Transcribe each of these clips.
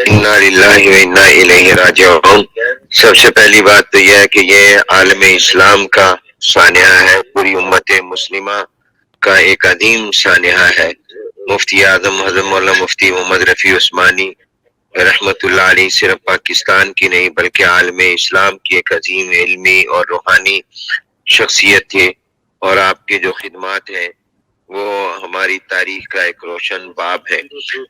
انا للہ و انا الیہ راجعون۔ سب سے پہلی بات تو یہ ہے کہ یہ عالم اسلام کا سانحہ ہے، پوری امت مسلمہ کا ایک عظیم سانحہ ہے۔ مفتی اعظم حضرت مولانا مفتی محمد رفیع عثمانی رحمت اللہ علیہ صرف پاکستان کی نہیں بلکہ عالم اسلام کی ایک عظیم علمی اور روحانی شخصیت تھی، اور آپ کی جو خدمات ہیں وہ ہماری تاریخ کا ایک روشن باب ہے۔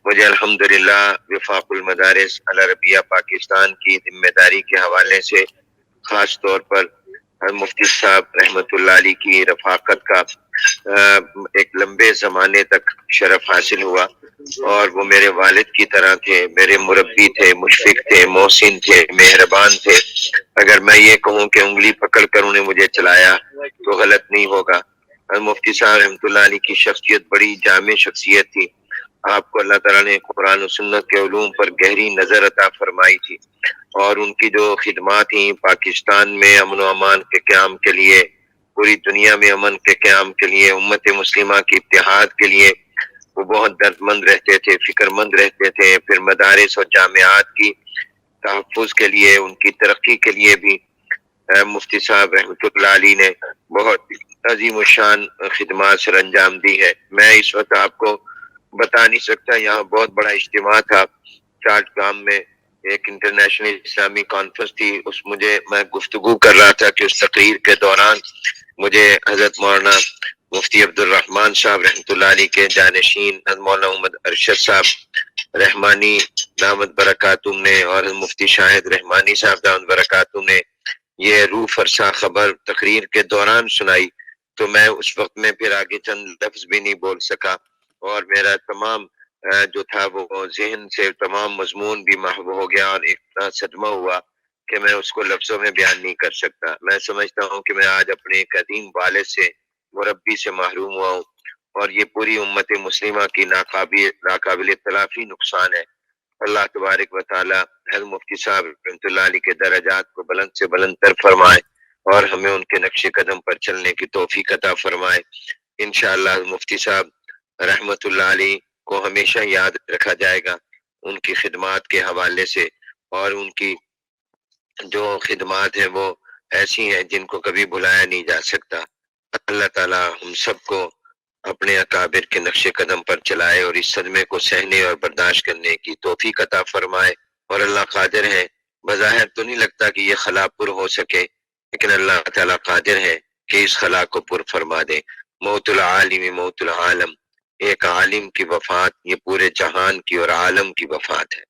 مجھے الحمدللہ وفاق المدارس العربیہ پاکستان کی ذمہ داری کے حوالے سے خاص طور پر مفتی صاحب رحمت اللہ علیہ کی رفاقت کا ایک لمبے زمانے تک شرف حاصل ہوا، اور وہ میرے والد کی طرح تھے، میرے مربی تھے، مشفق تھے، محسن تھے، مہربان تھے۔ اگر میں یہ کہوں کہ انگلی پکڑ کر انہیں مجھے چلایا تو غلط نہیں ہوگا۔ مفتی صاحب رحمۃ اللہ علیہ کی شخصیت بڑی جامع شخصیت تھی۔ آپ کو اللہ تعالیٰ نے قرآن و سنت کے علوم پر گہری نظر عطا فرمائی تھی، اور ان کی جو خدمات تھیں پاکستان میں امن و امان کے قیام کے لیے، پوری دنیا میں امن کے قیام کے لیے، امت مسلمہ کے اتحاد کے لیے وہ بہت درد مند رہتے تھے، فکر مند رہتے تھے۔ پھر مدارس اور جامعات کی تحفظ کے لیے، ان کی ترقی کے لیے بھی مفتی صاحب رحمۃ اللہ علیہ نے بہت عظیم الشان خدمات سر انجام دی ہے۔ میں اس وقت آپ کو بتا نہیں سکتا، یہاں بہت بڑا اجتماع تھا چاٹ گام میں، ایک انٹرنیشنل اسلامی کانفرنس تھی، میں گفتگو کر رہا تھا کہ اس تقریر کے دوران مجھے حضرت مولانا مفتی عبد الرحمن صاحب رحمۃ اللہ علیہ کے جانشین حضرت مولانا محمد ارشد صاحب رحمانی دامت برکاتہم نے اور مفتی شاہد رحمانی صاحب دامت برکاتہم نے یہ روح فرسا خبر تقریر کے دوران سنائی، تو میں اس وقت میں پھر آگے چند لفظ بھی نہیں بول سکا، اور میرا تمام جو تھا وہ ذہن سے تمام مضمون بھی محو ہو گیا، اور اتنا صدمہ ہوا کہ میں اس کو لفظوں میں بیان نہیں کر سکتا۔ میں سمجھتا ہوں کہ میں آج اپنے ایک عظیم والد سے، مربی سے محروم ہوا ہوں، اور یہ پوری امت مسلمہ کی ناقابل تلافی نقصان ہے۔ اللہ تبارک و تعالی حضرت مفتی صاحب رحمۃ اللہ علیہ کے درجات کو بلند سے بلند تر فرمائے، اور ہمیں ان کے نقش قدم پر چلنے کی توفیق عطا فرمائے۔ انشاءاللہ مفتی صاحب رحمۃ اللہ علیہ کو ہمیشہ یاد رکھا جائے گا ان کی خدمات کے حوالے سے، اور ان کی جو خدمات ہیں وہ ایسی ہیں جن کو کبھی بھلایا نہیں جا سکتا۔ اللہ تعالی ہم سب کو اپنے اکابر کے نقش قدم پر چلائے، اور اس صدمے کو سہنے اور برداشت کرنے کی توفیق عطا فرمائے۔ اور اللہ قادر ہے، بظاہر تو نہیں لگتا کہ یہ خلا پر ہو سکے، لیکن اللہ تعالیٰ قادر ہے کہ اس خلا کو پر فرما دے۔ موت العالم موت العالم، ایک عالم کی وفات یہ پورے جہان کی اور عالم کی وفات ہے۔